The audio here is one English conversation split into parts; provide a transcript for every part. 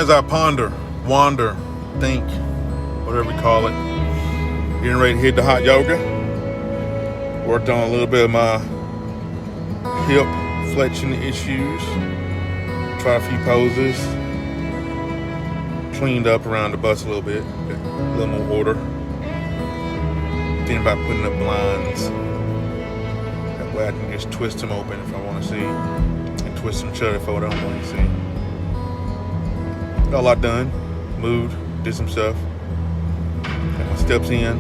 As I ponder, wander, think, whatever we call it, getting ready to hit the hot yoga. Worked on a little bit of my hip flexion issues. Tried a few poses. Cleaned up around the bust a little bit. A little more order. Thinking about putting up blinds. That way I can just twist them open if I want to see. And twist them shut if I don't want to see. Got a lot done. Moved. Did some stuff. Got my steps in.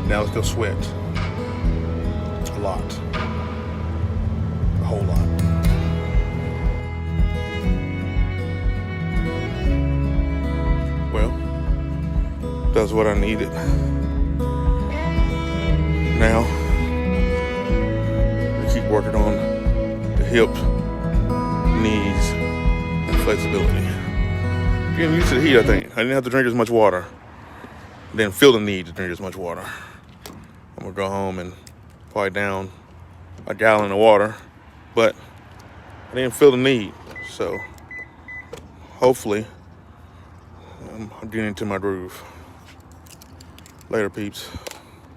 Now let's go sweat. A lot. A whole lot. Well, that's what I needed. Now, we keep working on the hip, knees, and flexibility. Getting used to the heat, I think. I didn't have to drink as much water. Didn't feel the need to drink as much water. I'm gonna go home and probably down a gallon of water, but I didn't feel the need. So hopefully I'm getting into my groove. Later, peeps.